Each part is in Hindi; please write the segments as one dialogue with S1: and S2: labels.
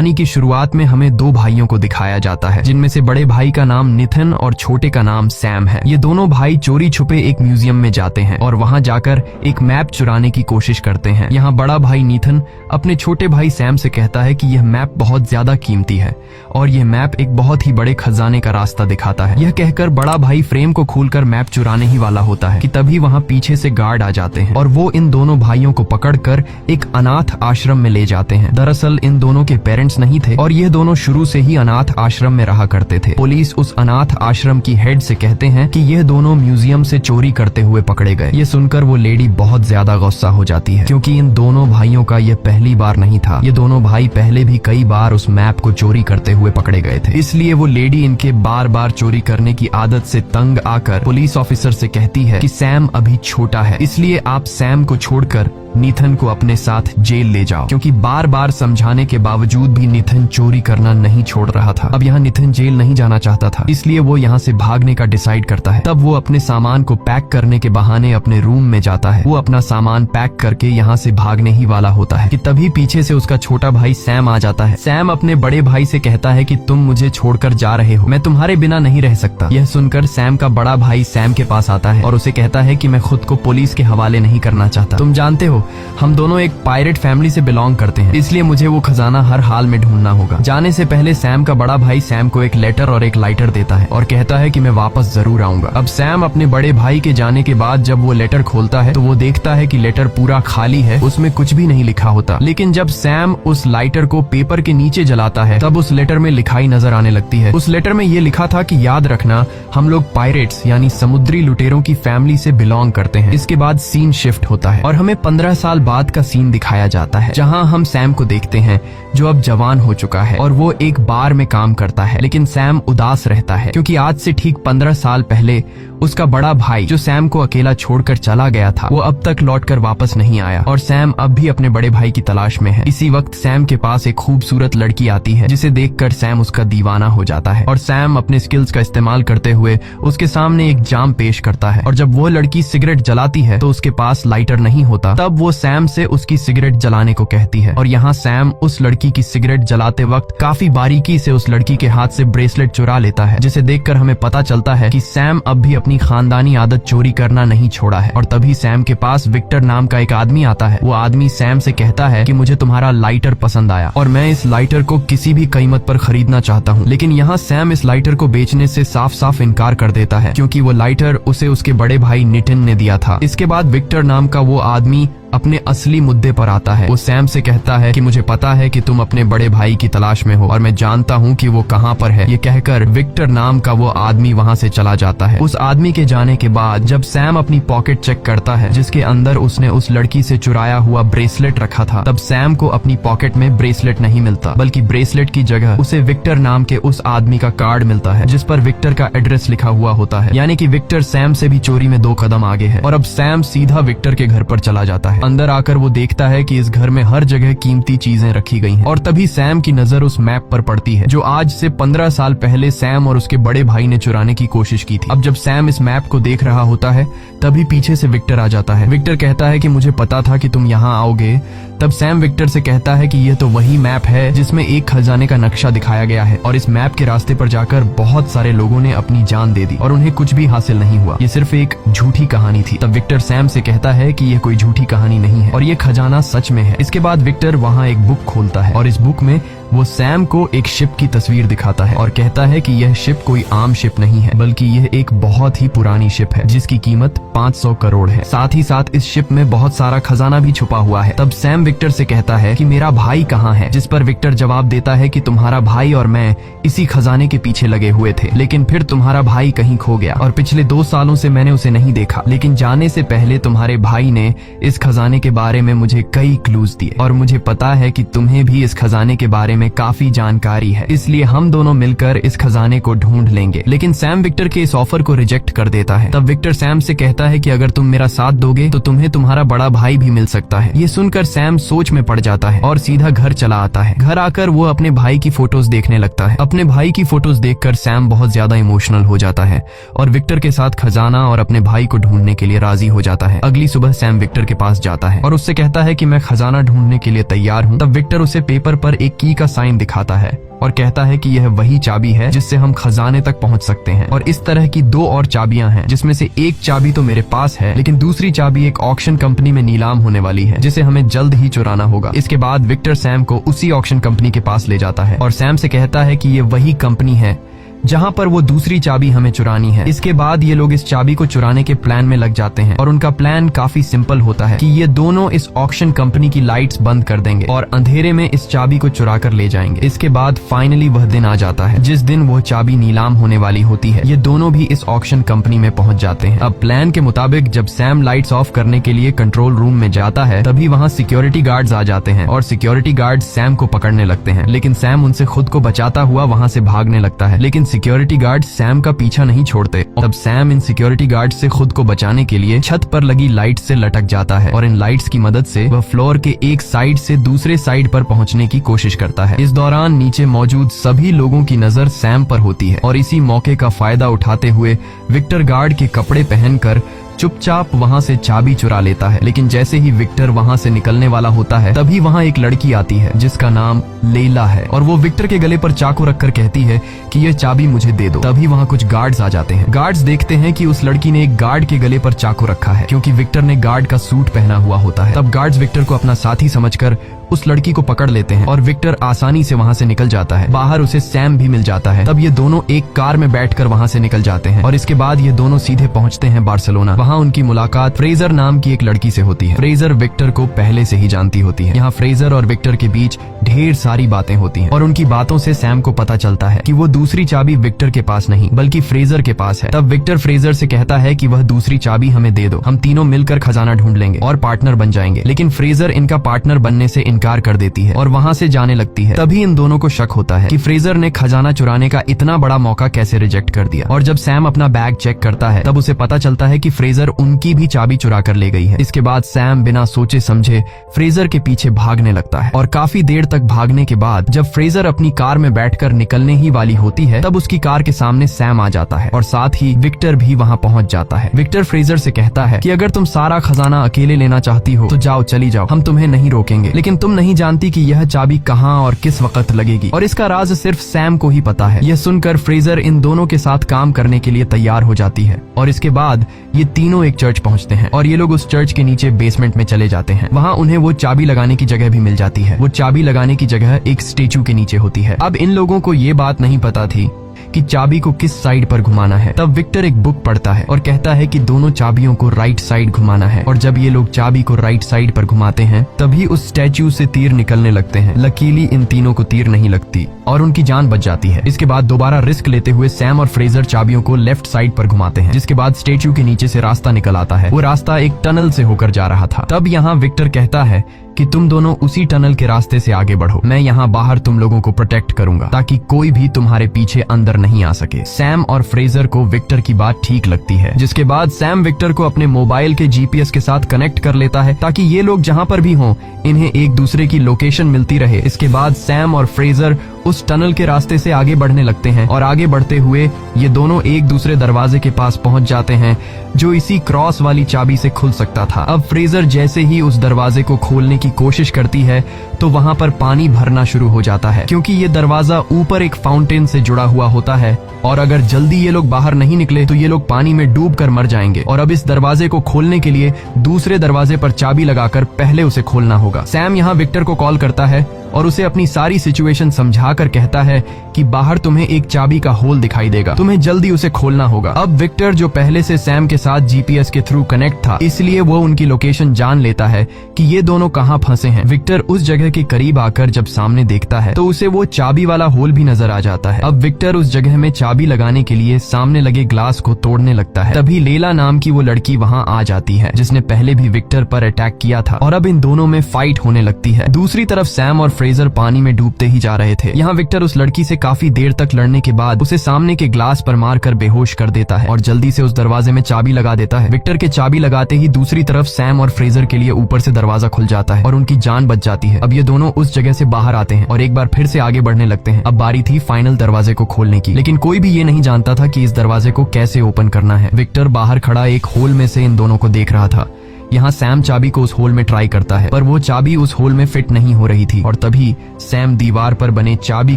S1: कहानी की शुरुआत में हमें दो भाइयों को दिखाया जाता है, जिनमें से बड़े भाई का नाम निथिन और छोटे का नाम सैम है। ये दोनों भाई चोरी छुपे एक म्यूजियम में जाते हैं और वहां जाकर एक मैप चुराने की कोशिश करते हैं। यहाँ बड़ा भाई निथिन अपने छोटे भाई सैम से कहता है कि यह मैप बहुत ज्यादा कीमती है और यह मैप एक बहुत ही बड़े खजाने का रास्ता दिखाता है। यह कहकर बड़ा भाई फ्रेम को खोलकर मैप चुराने ही वाला होता है कि तभी वहाँ पीछे से गार्ड आ जाते हैं और वो इन दोनों भाइयों को पकड़कर एक अनाथ आश्रम में ले जाते हैं। दरअसल इन दोनों के पेरेंट्स नहीं थे और यह दोनों शुरू से ही अनाथ आश्रम में रहा करते थे। पुलिस उस अनाथ आश्रम की हेड से कहते हैं कि यह दोनों म्यूजियम से चोरी करते हुए पकड़े गए। ये सुनकर वो लेडी बहुत ज्यादा गुस्सा हो जाती है, क्योंकि इन दोनों भाइयों का यह पहली बार नहीं था। ये दोनों भाई पहले भी कई बार उस मैप को चोरी करते हुए पकड़े गए थे। इसलिए वो लेडी इनके बार बार चोरी करने की आदत से तंग आकर पुलिस ऑफिसर से कहती है कि सैम अभी छोटा है, इसलिए आप सैम को छोड़कर निथिन को अपने साथ जेल ले जाओ। क्योंकि बार बार समझाने के बावजूद भी निथिन चोरी करना नहीं छोड़ रहा था। अब यहाँ निथिन जेल नहीं जाना चाहता था, इसलिए वो यहाँ से भागने का डिसाइड करता है। तब वो अपने सामान को पैक करने के बहाने अपने रूम में जाता है। वो अपना सामान पैक करके यहाँ से भागने ही वाला होता है कि तभी पीछे से उसका छोटा भाई सैम आ जाता है। सैम अपने बड़े भाई से कहता है कि तुम मुझे छोड़कर जा रहे हो, मैं तुम्हारे बिना नहीं रह सकता। यह सुनकर सैम का बड़ा भाई सैम के पास आता है और उसे कहता है कि मैं खुद को पुलिस के हवाले नहीं करना चाहता। तुम जानते हो हम दोनों एक पायरेट फैमिली से बिलोंग करते हैं, इसलिए मुझे वो खजाना हर हाल में ढूंढना होगा। जाने से पहले सैम का बड़ा भाई सैम को एक लेटर और एक लाइटर देता है और कहता है कि मैं वापस जरूर आऊंगा। अब सैम अपने बड़े भाई के जाने के बाद जब वो लेटर खोलता है तो वो देखता है कि लेटर पूरा खाली है, उसमें कुछ भी नहीं लिखा होता। लेकिन जब सैम उस लाइटर को पेपर के नीचे जलाता है तब उस लेटर में लिखाई नजर आने लगती है। उस लेटर में ये लिखा था कि याद रखना हम लोग पायरेट्स यानी समुद्री लुटेरों की फैमिली से बिलोंग करते हैं। इसके बाद सीन शिफ्ट होता है और हमें 15 साल बाद का सीन दिखाया जाता है, जहां हम सैम को देखते हैं जो अब जवान हो चुका है और वो एक बार में काम करता है। लेकिन सैम उदास रहता है क्योंकि आज से ठीक 15 साल पहले उसका बड़ा भाई जो सैम को अकेला छोड़कर चला गया था वो अब तक लौटकर वापस नहीं आया और सैम अब भी अपने बड़े भाई की तलाश में है। इसी वक्त सैम के पास एक खूबसूरत लड़की आती है जिसे देखकर सैम उसका दीवाना हो जाता है और सैम अपने स्किल्स का इस्तेमाल करते हुए उसके सामने एक जाम पेश करता है। और जब वो लड़की सिगरेट जलाती है तो उसके पास लाइटर नहीं होता। तब वो सैम से उसकी सिगरेट जलाने को कहती है और यहाँ सैम उस लड़की की सिगरेट जलाते वक्त काफी बारीकी से उस लड़की के हाथ से ब्रेसलेट चुरा लेता है, जिसे देखकर हमें पता चलता है कि सैम अब भी अपनी खानदानी आदत चोरी करना नहीं छोड़ा है। और तभी सैम के पास विक्टर नाम का एक आदमी आता है। वो आदमी सैम से कहता है कि मुझे तुम्हारा लाइटर पसंद आया और मैं इस लाइटर को किसी भी कीमत पर खरीदना चाहता हूँ। लेकिन यहाँ सैम इस लाइटर को बेचने से साफ साफ इनकार कर देता है क्योंकि वो लाइटर उसे उसके बड़े भाई नितिन ने दिया था। इसके बाद विक्टर नाम का वो आदमी अपने असली मुद्दे पर आता है। वो सैम से कहता है कि मुझे पता है कि तुम अपने बड़े भाई की तलाश में हो और मैं जानता हूँ कि वो कहाँ पर है। ये कहकर विक्टर नाम का वो आदमी वहाँ से चला जाता है। उस आदमी के जाने के बाद जब सैम अपनी पॉकेट चेक करता है जिसके अंदर उसने उस लड़की से चुराया हुआ ब्रेसलेट रखा था, तब सैम को अपनी पॉकेट में ब्रेसलेट नहीं मिलता, बल्कि ब्रेसलेट की जगह उसे विक्टर नाम के उस आदमी का कार्ड मिलता है जिस पर विक्टर का एड्रेस लिखा हुआ होता है। यानी कि विक्टर सैम से भी चोरी में 2 कदम आगे है और अब सैम सीधा विक्टर के घर पर चला जाता है। अंदर आकर वो देखता है कि इस घर में हर जगह कीमती चीजें रखी गई हैं। और तभी सैम की नजर उस मैप पर पड़ती है जो आज से 15 साल पहले सैम और उसके बड़े भाई ने चुराने की कोशिश की थी। अब जब सैम इस मैप को देख रहा होता है तभी पीछे से विक्टर आ जाता है। विक्टर कहता है कि मुझे पता था कि तुम यहाँ आओगे। तब सैम विक्टर से कहता है कि यह तो वही मैप है जिसमें एक खजाने का नक्शा दिखाया गया है और इस मैप के रास्ते पर जाकर बहुत सारे लोगों ने अपनी जान दे दी और उन्हें कुछ भी हासिल नहीं हुआ। ये सिर्फ एक झूठी कहानी थी। तब विक्टर सैम से कहता है कि यह कोई झूठी कहानी नहीं है और ये खजाना सच में है। इसके बाद विक्टर वहाँ एक बुक खोलता है और इस बुक में वो सैम को एक शिप की तस्वीर दिखाता है और कहता है कि यह शिप कोई आम शिप नहीं है, बल्कि यह एक बहुत ही पुरानी शिप है जिसकी कीमत 500 करोड़ है। साथ ही साथ इस शिप में बहुत सारा खजाना भी छुपा हुआ है। तब सैम विक्टर से कहता है कि मेरा भाई कहाँ है, जिस पर विक्टर जवाब देता है कि तुम्हारा भाई और मैं इसी खजाने के पीछे लगे हुए थे, लेकिन फिर तुम्हारा भाई कहीं खो गया और पिछले 2 सालों से मैंने उसे नहीं देखा। लेकिन जाने से पहले तुम्हारे भाई ने इस खजाने के बारे में मुझे कई क्लूज दिए और मुझे पता है कि तुम्हें भी इस खजाने के बारे में काफी जानकारी है, इसलिए हम दोनों मिलकर इस खजाने को ढूंढ लेंगे। लेकिन सैम विक्टर के इस ऑफर को रिजेक्ट कर देता है। तब विक्टर सैम से कहता है कि अगर तुम मेरा साथ दोगे तो तुम्हें तुम्हारा बड़ा भाई भी मिल सकता है। ये सुनकर सैम सोच में पड़ जाता है और सीधा घर चला आता है। घर आकर वो अपने भाई की फोटोज देखने लगता है। अपने भाई की फोटोज देखकर सैम बहुत ज्यादा इमोशनल हो जाता है और विक्टर के साथ खजाना और अपने भाई को ढूंढने के लिए राजी हो जाता है। अगली सुबह सैम विक्टर के पास जाता है और उससे कहता है कि मैं खजाना ढूंढने के लिए तैयार हूँ। तब विक्टर उसे पेपर पर एक की का साइन दिखाता है और कहता है कि यह वही चाबी है जिससे हम खजाने तक पहुंच सकते हैं। और इस तरह की 2 और चाबियां हैं, जिसमें से एक चाबी तो मेरे पास है, लेकिन दूसरी चाबी एक ऑक्शन कंपनी में नीलाम होने वाली है, जिसे हमें जल्द ही चुराना होगा। इसके बाद विक्टर सैम को उसी ऑक्शन कंपनी के पास ले जाता है और सैम से कहता है कि ये वही कंपनी है जहां पर वो दूसरी चाबी हमें चुरानी है। इसके बाद ये लोग इस चाबी को चुराने के प्लान में लग जाते हैं और उनका प्लान काफी सिंपल होता है कि ये दोनों इस ऑक्शन कंपनी की लाइट्स बंद कर देंगे और अंधेरे में इस चाबी को चुरा कर ले जाएंगे। इसके बाद फाइनली वह दिन आ जाता है जिस दिन वो चाबी नीलाम होने वाली होती है। ये दोनों भी इस ऑक्शन कंपनी में पहुंच जाते हैं। अब प्लान के मुताबिक जब सैम लाइट्स ऑफ करने के लिए कंट्रोल रूम में जाता है, तभी वहाँ सिक्योरिटी गार्ड्स आ जाते हैं और सिक्योरिटी गार्ड सैम को पकड़ने लगते हैं, लेकिन सैम उनसे खुद को बचाता हुआ वहाँ से भागने लगता है। लेकिन सिक्योरिटी गार्ड सैम का पीछा नहीं छोड़ते। तब सैम इन सिक्योरिटी गार्ड से खुद को बचाने के लिए छत पर लगी लाइट से लटक जाता है और इन लाइट्स की मदद से वह फ्लोर के एक साइड से दूसरे साइड पर पहुंचने की कोशिश करता है। इस दौरान नीचे मौजूद सभी लोगों की नजर सैम पर होती है और इसी मौके का फायदा उठाते हुए विक्टर गार्ड के कपड़े पहनकर चुपचाप वहाँ से चाबी चुरा लेता है। लेकिन जैसे ही विक्टर वहाँ से निकलने वाला होता है, तभी वहाँ एक लड़की आती है जिसका नाम लेला है और वो विक्टर के गले पर चाकू रखकर कहती है कि ये चाबी मुझे दे दो। तभी वहाँ कुछ गार्ड्स आ जाते हैं। गार्ड्स देखते हैं कि उस लड़की ने एक गार्ड के गले पर चाकू रखा है, क्योंकि विक्टर ने गार्ड का सूट पहना हुआ होता है। तब गार्ड्स विक्टर को अपना साथी समझकर उस लड़की को पकड़ लेते हैं और विक्टर आसानी से वहाँ से निकल जाता है। बाहर उसे सैम भी मिल जाता है। तब ये दोनों एक कार में बैठकर वहाँ से निकल जाते हैं और इसके बाद ये दोनों सीधे पहुँचते हैं बार्सिलोना। वहाँ उनकी मुलाकात फ्रेजर नाम की एक लड़की से होती है। फ्रेजर विक्टर को पहले से ही जानती होती है। यहाँ फ्रेजर और विक्टर के बीच ढेर सारी बातें होती हैं और उनकी बातों से सैम को पता चलता है कि वो दूसरी चाबी विक्टर के पास नहीं बल्कि फ्रेजर के पास है। तब विक्टर फ्रेजर से कहता है कि वह दूसरी चाबी हमें दे दो, हम तीनों मिलकर खजाना ढूंढ लेंगे और पार्टनर बन जाएंगे। लेकिन फ्रेजर इनका पार्टनर बनने से इनकार कर देती है और वहाँ से जाने लगती है। तभी इन दोनों को शक होता है कि फ्रेजर ने खजाना चुराने का इतना बड़ा मौका कैसे रिजेक्ट कर दिया। और जब सैम अपना बैग चेक करता है, तब उसे पता चलता है कि फ्रेजर उनकी भी चाबी चुरा कर ले गई है। इसके बाद सैम बिना सोचे समझे फ्रेजर के पीछे भागने लगता है और काफी देर तक भागने के बाद जब फ्रेजर अपनी कार में बैठकर निकलने ही वाली होती है, तब उसकी कार के सामने सैम आ जाता है और साथ ही विक्टर भी वहाँ पहुँच जाता है। विक्टर फ्रेजर से कहता है कि अगर तुम सारा खजाना अकेले लेना चाहती हो तो जाओ, चली जाओ, हम तुम्हें नहीं रोकेंगे, लेकिन तुम नहीं जानती कि यह चाबी कहाँ और किस वक्त लगेगी और इसका राज सिर्फ सैम को ही पता है। यह सुनकर फ्रेजर इन दोनों के साथ काम करने के लिए तैयार हो जाती है और इसके बाद ये तीनों एक चर्च पहुंचते हैं और ये लोग उस चर्च के नीचे बेसमेंट में चले जाते हैं। वहाँ उन्हें वो चाबी लगाने की जगह भी मिल जाती है। वो चाबी लगाने की जगह एक स्टेचू के नीचे होती है। अब इन लोगों को ये बात नहीं पता थी कि चाबी को किस साइड पर घुमाना है। तब विक्टर एक बुक पढ़ता है और कहता है कि दोनों चाबियों को राइट साइड घुमाना है और जब ये लोग चाबी को राइट साइड पर घुमाते हैं, तभी उस स्टैच्यू से तीर निकलने लगते हैं। लकीली इन तीनों को तीर नहीं लगती और उनकी जान बच जाती है। इसके बाद दोबारा रिस्क लेते हुए सैम और फ्रेजर चाबियों को लेफ्ट साइड पर घुमाते हैं, जिसके बाद स्टैच्यू के नीचे से रास्ता निकल आता है। वो रास्ता एक टनल से होकर जा रहा था। तब यहाँ विक्टर कहता है कि तुम दोनों उसी टनल के रास्ते से आगे बढ़ो, मैं यहाँ बाहर तुम लोगों को प्रोटेक्ट करूंगा ताकि कोई भी तुम्हारे पीछे अंदर नहीं आ सके। सैम और फ्रेजर को विक्टर की बात ठीक लगती है, जिसके बाद सैम विक्टर को अपने मोबाइल के जीपीएस के साथ कनेक्ट कर लेता है ताकि ये लोग जहाँ पर भी हों इन्हें एक दूसरे की लोकेशन मिलती रहे। इसके बाद सैम और फ्रेजर उस टनल के रास्ते से आगे बढ़ने लगते हैं और आगे बढ़ते हुए ये दोनों एक दूसरे दरवाजे के पास पहुंच जाते हैं जो इसी क्रॉस वाली चाबी से खुल सकता था। अब फ्रेजर जैसे ही उस दरवाजे को खोलने की कोशिश करती है तो वहाँ पर पानी भरना शुरू हो जाता है, क्योंकि ये दरवाजा ऊपर एक फाउंटेन से जुड़ा हुआ होता है और अगर जल्दी ये लोग बाहर नहीं निकले तो ये लोग पानी में डूब कर मर जाएंगे। और अब इस दरवाजे को खोलने के लिए दूसरे दरवाजे पर चाबी लगाकर पहले उसे खोलना होगा। सैम यहाँ विक्टर को कॉल करता है और उसे अपनी सारी सिचुएशन समझाकर कहता है कि बाहर तुम्हें एक चाबी का होल दिखाई देगा, तुम्हें जल्दी उसे खोलना होगा। अब विक्टर जो पहले से सैम के साथ जीपीएस के थ्रू कनेक्ट था, इसलिए वो उनकी लोकेशन जान लेता है कि ये दोनों कहाँ फंसे हैं। विक्टर उस जगह के करीब आकर जब सामने देखता है तो उसे वो चाबी वाला होल भी नजर आ जाता है। अब विक्टर उस जगह में चाबी लगाने के लिए सामने लगे ग्लास को तोड़ने लगता है। तभी लेला नाम की वो लड़की वहाँ आ जाती है जिसने पहले भी विक्टर पर अटैक किया था और अब इन दोनों में फाइट होने लगती है। दूसरी तरफ सैम और फ्रेजर पानी में डूबते ही जा रहे थे। यहाँ विक्टर उस लड़की से काफी देर तक लड़ने के बाद उसे सामने के ग्लास पर मारकर बेहोश कर देता है और जल्दी से उस दरवाजे में चाबी लगा देता है। विक्टर के चाबी लगाते ही दूसरी तरफ सैम और फ्रेजर के लिए ऊपर से दरवाजा खुल जाता है और उनकी जान बच जाती है। अब ये दोनों उस जगह से बाहर आते हैं और एक बार फिर से आगे बढ़ने लगते हैं। अब बारी थी फाइनल दरवाजे को खोलने की, लेकिन कोई भी ये नहीं जानता था कि इस दरवाजे को कैसे ओपन करना है। विक्टर बाहर खड़ा एक होल में से इन दोनों को देख रहा था। यहाँ सैम चाबी को उस होल में ट्राई करता है, पर वो चाबी उस होल में फिट नहीं हो रही थी। और तभी सैम दीवार पर बने चाबी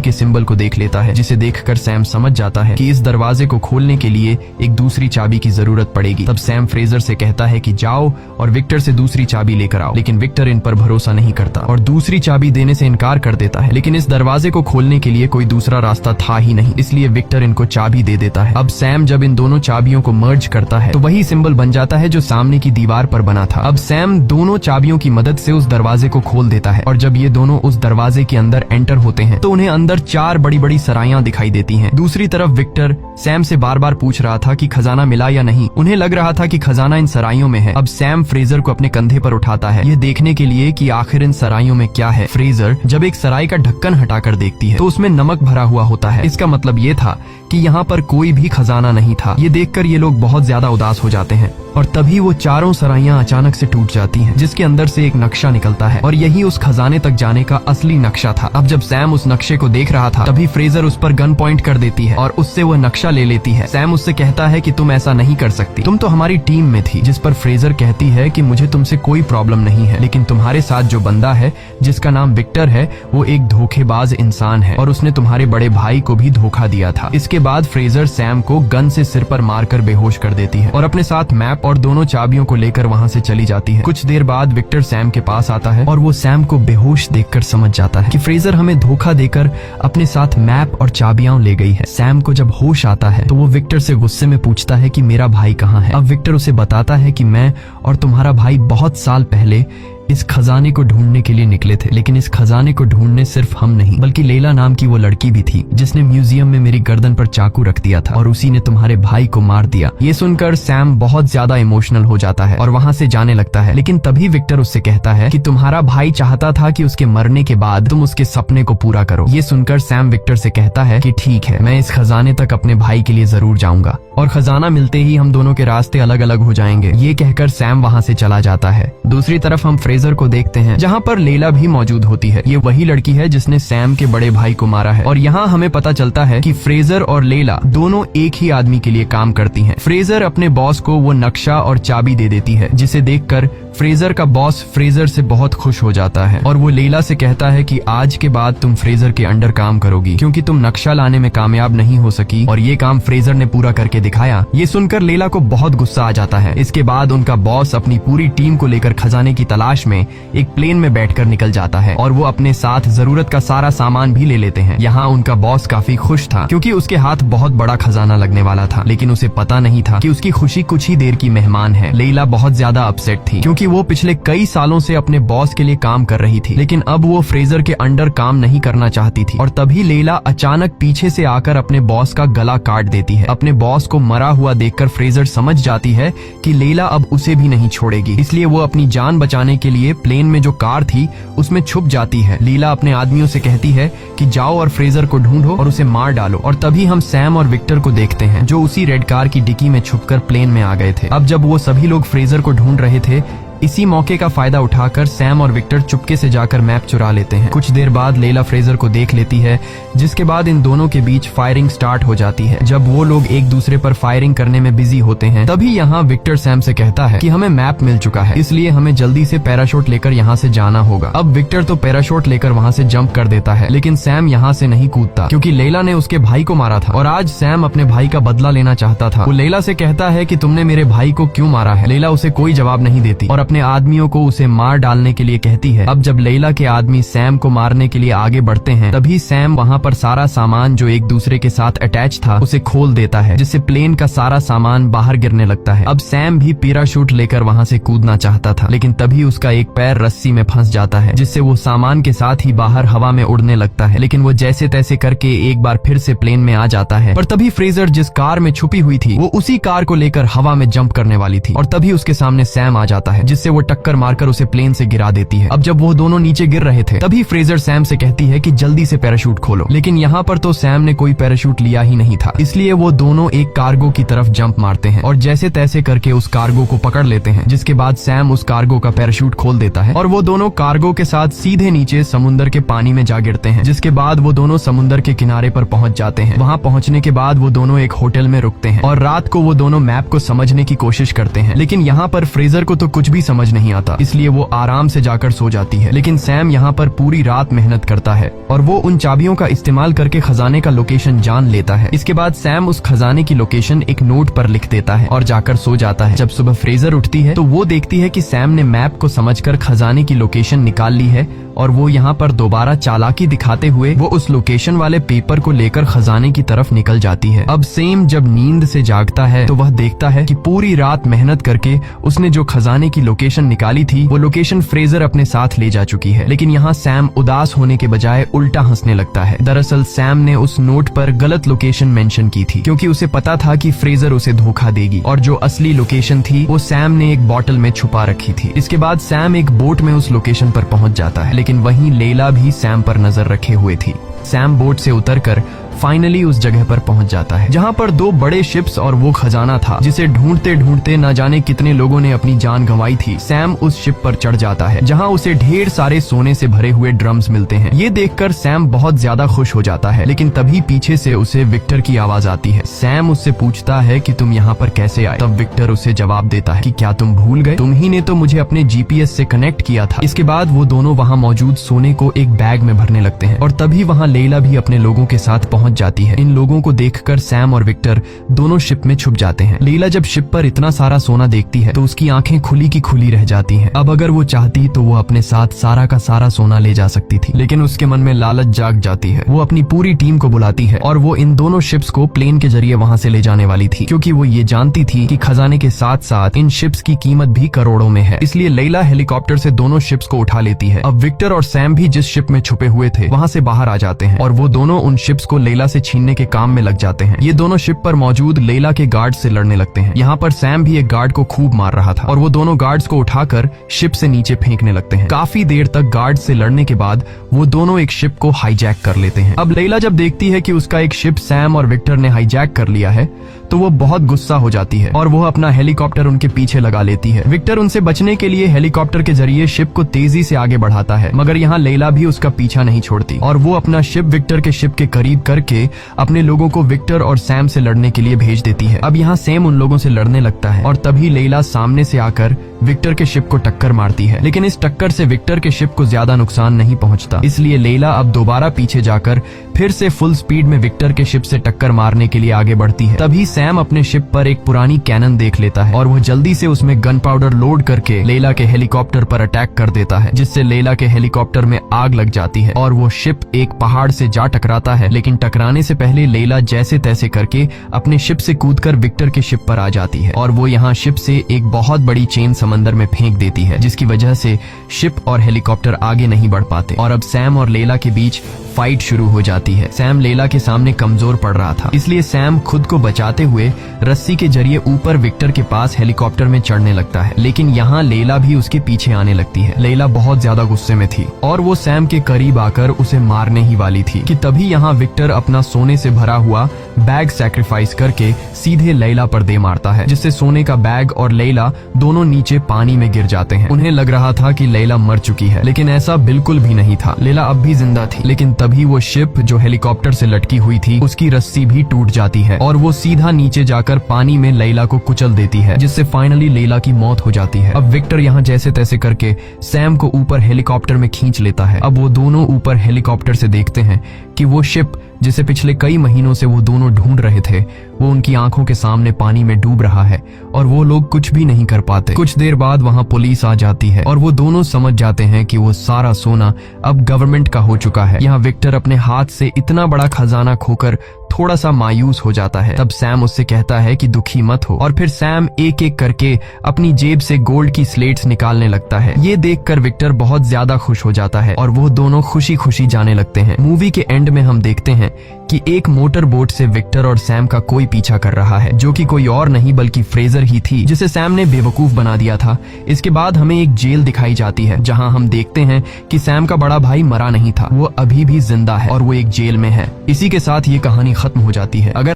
S1: के सिंबल को देख लेता है, जिसे देखकर सैम समझ जाता है कि इस दरवाजे को खोलने के लिए एक दूसरी चाबी की जरूरत पड़ेगी। तब सैम फ्रेजर से कहता है कि जाओ और विक्टर से दूसरी चाबी लेकर आओ, लेकिन विक्टर इन पर भरोसा नहीं करता और दूसरी चाबी देने से इनकार कर देता है। लेकिन इस दरवाजे को खोलने के लिए कोई दूसरा रास्ता था ही नहीं, इसलिए विक्टर इनको चाबी दे देता है। अब सैम जब इन दोनों चाबियों को मर्ज करता है तो वही सिंबल बन जाता है जो सामने की दीवार पर बना था। अब सैम दोनों चाबियों की मदद से उस दरवाजे को खोल देता है और जब ये दोनों उस दरवाजे के अंदर एंटर होते हैं तो उन्हें अंदर 4 बड़ी बड़ी सराइयां दिखाई देती हैं। दूसरी तरफ विक्टर सैम से बार बार पूछ रहा था कि खजाना मिला या नहीं। उन्हें लग रहा था कि खजाना इन सराइयों में है। अब सैम फ्रेजर को अपने कंधे पर उठाता है, यह देखने के लिए कि आखिर इन सराइयों में क्या है। फ्रेजर जब एक सराय का ढक्कन हटाकर देखती है तो उसमें नमक भरा हुआ होता है। इसका मतलब ये था कि यहाँ पर कोई भी खजाना नहीं था। ये देखकर ये लोग बहुत ज्यादा उदास हो जाते हैं और तभी वो चारों सराइयां अचानक से टूट जाती हैं, जिसके अंदर से एक नक्शा निकलता है और यही उस खजाने तक जाने का असली नक्शा था। अब जब सैम उस नक्शे को देख रहा था तभी फ्रेजर उस पर गन पॉइंट कर देती है और उससे वो नक्शा ले लेती है। सैम उससे कहता है कि तुम ऐसा नहीं कर सकती, तुम तो हमारी टीम में थी। जिस पर फ्रेजर कहती है कि मुझे तुमसे कोई प्रॉब्लम नहीं है, लेकिन तुम्हारे साथ जो बंदा है जिसका नाम विक्टर है वो एक धोखेबाज इंसान है और उसने तुम्हारे बड़े भाई को भी धोखा दिया था। इसके बाद फ्रेजर सैम को गन से सिर पर मारकर बेहोश कर देती है और अपने साथ मैप और दोनों चाबियों को लेकर वहां से चली जाती है। कुछ देर बाद विक्टर सैम के पास आता है और वो सैम को बेहोश देखकर समझ जाता है कि फ्रेजर हमें धोखा देकर अपने साथ मैप और चाबियां ले गई है। सैम को जब होश आता है तो वो विक्टर से गुस्से में पूछता है कि मेरा भाई कहाँ है। अब विक्टर उसे बताता है कि मैं और तुम्हारा भाई बहुत साल पहले इस खजाने को ढूंढने के लिए निकले थे, लेकिन इस खजाने को ढूंढने सिर्फ हम नहीं बल्कि लैला नाम की वो लड़की भी थी जिसने म्यूजियम में मेरी गर्दन पर चाकू रख दिया था और उसी ने तुम्हारे भाई को मार दिया। ये सुनकर सैम बहुत ज्यादा इमोशनल हो जाता है और वहां से जाने लगता है, लेकिन तभी विक्टर उससे कहता है कि तुम्हारा भाई चाहता था कि उसके मरने के बाद तुम उसके सपने को पूरा करो। ये सुनकर सैम विक्टर से कहता है कि ठीक है, मैं इस खजाने तक अपने भाई के लिए जरूर जाऊंगा और खजाना मिलते ही हम दोनों के रास्ते अलग अलग हो जाएंगे। ये कहकर सैम वहां से चला जाता है। दूसरी तरफ हम फ्रेजर को देखते हैं जहां पर लैला भी मौजूद होती है। ये वही लड़की है जिसने सैम के बड़े भाई को मारा है और यहाँ हमें पता चलता है कि फ्रेजर और लैला दोनों एक ही आदमी के लिए काम करती हैं। फ्रेजर अपने बॉस को वो नक्शा और चाबी दे देती है, जिसे देखकर फ्रेजर का बॉस फ्रेजर से बहुत खुश हो जाता है और वो लैला से कहता है कि आज के बाद तुम फ्रेजर के अंडर काम करोगी क्योंकि तुम नक्शा लाने में कामयाब नहीं हो सकी और ये काम फ्रेजर ने पूरा करके दिखाया। ये सुनकर लैला को बहुत गुस्सा आ जाता है। इसके बाद उनका बॉस अपनी पूरी टीम को लेकर खजाने की तलाश में एक प्लेन में बैठकर निकल जाता है और वो अपने साथ जरूरत का सारा सामान भी ले लेते हैं। यहाँ उनका बॉस काफी खुश था क्योंकि उसके हाथ बहुत बड़ा खजाना लगने वाला था, लेकिन उसे पता नहीं था कि उसकी खुशी कुछ ही देर की मेहमान है। लैला बहुत ज्यादा अपसेट थी क्योंकि वो पिछले कई सालों से अपने बॉस के लिए काम कर रही थी, लेकिन अब वो फ्रेजर के अंडर काम नहीं करना चाहती थी। और तभी लैला अचानक पीछे से आकर अपने बॉस का गला काट देती है। अपने बॉस को मरा हुआ देखकर फ्रेजर समझ जाती है कि लैला अब उसे भी नहीं छोड़ेगी, इसलिए वो अपनी जान बचाने के लिए प्लेन में जो कार थी उसमें छुप जाती है। लैला अपने आदमियों से कहती है कि जाओ और फ्रेजर को ढूंढो और उसे मार डालो। और तभी हम सैम और विक्टर को देखते हैं जो उसी रेड कार की डिक्की में छुपकर प्लेन में आ गए थे। अब जब वो सभी लोग फ्रेजर को ढूंढ रहे थे, इसी मौके का फायदा उठाकर सैम और विक्टर चुपके से जाकर मैप चुरा लेते हैं। कुछ देर बाद लैला फ्रेजर को देख लेती है, जिसके बाद इन दोनों के बीच फायरिंग स्टार्ट हो जाती है। जब वो लोग एक दूसरे पर फायरिंग करने में बिजी होते हैं तभी यहाँ विक्टर सैम से कहता है कि हमें मैप मिल चुका है, इसलिए हमें जल्दी से पैराशूट लेकर यहाँ से जाना होगा। अब विक्टर तो पैराशूट लेकर वहाँ से जंप कर देता है, लेकिन सैम यहाँ से नहीं कूदता क्योंकि लैला ने उसके भाई को मारा था और आज सैम अपने भाई का बदला लेना चाहता था। वो लैला से कहता है कि तुमने मेरे भाई को क्यों मारा है। लैला उसे कोई जवाब नहीं देती और अपने आदमियों को उसे मार डालने के लिए कहती है। अब जब लैला के आदमी सैम को मारने के लिए आगे बढ़ते हैं तभी सैम वहाँ पर सारा सामान जो एक दूसरे के साथ अटैच था उसे खोल देता है, जिससे प्लेन का सारा सामान बाहर गिरने लगता है। अब सैम भी पैराशूट लेकर वहाँ से कूदना चाहता था, लेकिन तभी उसका एक पैर रस्सी में फंस जाता है, जिससे वो सामान के साथ ही बाहर हवा में उड़ने लगता है। लेकिन वो जैसे तैसे करके एक बार फिर से प्लेन में आ जाता है। पर तभी फ्रेजर जिस कार में छुपी हुई थी वो उसी कार को लेकर हवा में जंप करने वाली थी और तभी उसके सामने सैम आ जाता है, जिससे वो टक्कर मारकर उसे प्लेन से गिरा देती है। अब जब वो दोनों नीचे गिर रहे थे तभी फ्रेजर सैम से कहती है कि जल्दी से पैराशूट खोलो, लेकिन यहाँ पर तो सैम ने कोई पैराशूट लिया ही नहीं था, इसलिए वो दोनों एक कार्गो की तरफ जंप मारते हैं और जैसे तैसे करके उस कार्गो को पकड़ लेते हैं, जिसके बाद सैम उस कार्गो का पैराशूट खोल देता है और वो दोनों कार्गो के साथ सीधे नीचे समुद्र के पानी में जा गिरते हैं। जिसके बाद वो दोनों समुद्र के किनारे पर पहुंच जाते हैं। वहां पहुंचने के बाद वो दोनों एक होटल में रुकते हैं और रात को वो दोनों मैप को समझने की कोशिश करते हैं, लेकिन यहाँ पर फ्रेजर को तो कुछ भी समझ नहीं आता, इसलिए वो आराम से जाकर सो जाती है। लेकिन सैम यहाँ पर पूरी रात मेहनत करता है और वो उन चाबियों का इस्तेमाल करके खजाने का लोकेशन जान लेता है। इसके बाद सैम उस खजाने की लोकेशन एक नोट पर लिख देता है और जाकर सो जाता है। जब सुबह फ्रेजर उठती है तो वो देखती है कि सैम ने मैप को समझकर खजाने की लोकेशन निकाल ली है और वो यहाँ पर दोबारा चालाकी दिखाते हुए वो उस लोकेशन वाले पेपर को लेकर खजाने की तरफ निकल जाती है। अब सैम जब नींद से जागता है तो वह देखता है कि पूरी रात मेहनत करके उसने जो खजाने की लोकेशन निकाली थी वो लोकेशन फ्रेजर अपने साथ ले जा चुकी है। लेकिन यहाँ सैम उदास होने के बजाय उल्टा हंसने लगता है। दरअसल सैम ने उस नोट पर गलत लोकेशन मेंशन की थी क्योंकि उसे पता था कि फ्रेजर उसे धोखा देगी और जो असली लोकेशन थी वो सैम ने एक बॉटल में छुपा रखी थी। इसके बाद सैम एक बोट में उस लोकेशन पर पहुंच जाता है, लेकिन वहीं लैला भी सैम पर नजर रखे हुए थी। सैम बोट से उतरकर फाइनली उस जगह पर पहुंच जाता है जहां पर 2 बड़े शिप्स और वो खजाना था जिसे ढूंढते ढूंढते न जाने कितने लोगों ने अपनी जान गंवाई थी। सैम उस शिप पर चढ़ जाता है जहां उसे ढेर सारे सोने से भरे हुए ड्रम्स मिलते हैं। ये देखकर सैम बहुत ज्यादा खुश हो जाता है, लेकिन तभी पीछे से उसे विक्टर की आवाज आती है। सैम उससे पूछता है कि तुम यहाँ पर कैसे आए। तब विक्टर उसे जवाब देता है कि क्या तुम भूल गए, तुम ही ने तो मुझे अपने जीपीएस से कनेक्ट किया था। इसके बाद वो दोनों वहाँ मौजूद सोने को एक बैग में भरने लगते हैं और तभी वहाँ लैला भी अपने लोगों के साथ पहुंच जाती है। इन लोगों को देखकर सैम और विक्टर दोनों शिप में छुप जाते हैं। लैला जब शिप पर इतना सारा सोना देखती है तो उसकी आंखें खुली की खुली रह जाती हैं। अब अगर वो चाहती तो वो अपने साथ सारा का सारा सोना ले जा सकती थी, लेकिन उसके मन में लालच जाग जाती है। वो अपनी पूरी टीम को बुलाती है और वो इन दोनों शिप्स को प्लेन के जरिए वहाँ से ले जाने वाली थी क्योंकि वो ये जानती थी कि खजाने के साथ साथ इन शिप्स की कीमत भी करोड़ों में है। इसलिए लैला हेलीकॉप्टर से दोनों शिप्स को उठा लेती है। अब विक्टर और सैम भी जिस शिप में छुपे हुए थे वहाँ से बाहर आ जाते हैं और वो दोनों उन शिप्स को लैला से छीनने के काम में लग जाते हैं। ये दोनों शिप पर मौजूद लैला के गार्ड से लड़ने लगते हैं। यहाँ पर सैम भी एक गार्ड को खूब मार रहा था और वो दोनों गार्ड्स को उठाकर शिप से नीचे फेंकने लगते हैं। काफी देर तक गार्ड से लड़ने के बाद वो दोनों एक शिप को हाईजैक कर लेते हैं। अब लैला जब देखती है कि उसका एक शिप सैम और विक्टर ने हाईजैक कर लिया है तो वो बहुत गुस्सा हो जाती है और वो अपना हेलीकॉप्टर उनके पीछे लगा लेती है। विक्टर उनसे बचने के लिए हेलीकॉप्टर के जरिए शिप को तेजी से आगे बढ़ाता है, मगर यहाँ लैला भी उसका पीछा नहीं छोड़ती और वो अपना शिप विक्टर के शिप के करीब करके अपने लोगों को विक्टर और सैम से लड़ने के लिए भेज देती है। अब यहाँ सैम उन लोगों से लड़ने लगता है और तभी लैला सामने से आकर विक्टर के शिप को टक्कर मारती है, लेकिन इस टक्कर से विक्टर के शिप को ज्यादा नुकसान नहीं पहुंचता। इसलिए लैला अब दोबारा पीछे जाकर फिर से फुल स्पीड में विक्टर के शिप से टक्कर मारने के लिए आगे बढ़ती है। तभी सैम अपने शिप पर एक पुरानी कैनन देख लेता है और वह जल्दी से उसमें गन पाउडर लोड करके लैला के हेलीकॉप्टर पर अटैक कर देता है, जिससे लैला के हेलीकॉप्टर में आग लग जाती है और वो शिप एक पहाड़ से जा टकराता है। लेकिन टकराने से पहले लैला जैसे तैसे करके अपने शिप से कूदकर विक्टर के शिप पर आ जाती है और वो यहाँ शिप से एक बहुत बड़ी चेन समंदर में फेंक देती है, जिसकी वजह से शिप और हेलीकॉप्टर आगे नहीं बढ़ पाते और अब सैम और लैला के बीच फाइट शुरू हो जाती है। सैम लैला के सामने कमजोर पड़ रहा था, इसलिए सैम खुद को बचाते हुए रस्सी के जरिए ऊपर विक्टर के पास हेलीकॉप्टर में चढ़ने लगता है, लेकिन यहाँ लैला भी उसके पीछे आने लगती है। लैला बहुत ज्यादा गुस्से में थी और वो सैम के करीब आकर उसे मारने ही वाली थी कि तभी यहाँ विक्टर अपना सोने से भरा हुआ बैग सैक्रिफाइस करके सीधे लैला पर दे मारता है, जिससे सोने का बैग और लैला दोनों नीचे पानी में गिर जाते हैं। उन्हें लग रहा था कि लैला मर चुकी है, लेकिन ऐसा बिल्कुल भी नहीं था। लैला अब भी जिंदा थी, लेकिन तभी वो शिप जो हेलीकॉप्टर से लटकी हुई थी उसकी रस्सी भी टूट जाती है और वो सीधा नीचे जाकर पानी में लैला को कुचल देती है, जिससे फाइनली लैला की मौत हो जाती है। अब विक्टर यहाँ जैसे तैसे करके सैम को ऊपर हेलीकॉप्टर में खींच लेता है। अब वो दोनों ऊपर हेलीकॉप्टर से देखते हैं कि वो शिप जिसे पिछले कई महीनों से वो दोनों ढूंढ रहे थे वो उनकी आंखों के सामने पानी में डूब रहा है और वो लोग कुछ भी नहीं कर पाते। कुछ देर बाद वहाँ पुलिस आ जाती है और वो दोनों समझ जाते हैं कि वो सारा सोना अब गवर्नमेंट का हो चुका है। यहाँ विक्टर अपने हाथ से इतना बड़ा खजाना खोकर थोड़ा सा मायूस हो जाता है। तब सैम उससे कहता है कि दुखी मत हो और फिर सैम एक एक करके अपनी जेब से गोल्ड की स्लेट्स निकालने लगता है। ये देखकर विक्टर बहुत ज्यादा खुश हो जाता है और वो दोनों खुशी खुशी जाने लगते हैं। मूवी के एंड में हम देखते हैं कि एक मोटर बोट से विक्टर और सैम का कोई पीछा कर रहा है, जो कि कोई और नहीं बल्कि फ्रेजर ही थी, जिसे सैम ने बेवकूफ बना दिया था। इसके बाद हमें एक जेल दिखाई जाती है जहां हम देखते हैं कि सैम का बड़ा भाई मरा नहीं था, वो अभी भी जिंदा है और वो एक जेल में है। इसी के साथ ये कहानी खत्म हो जाती है। अगर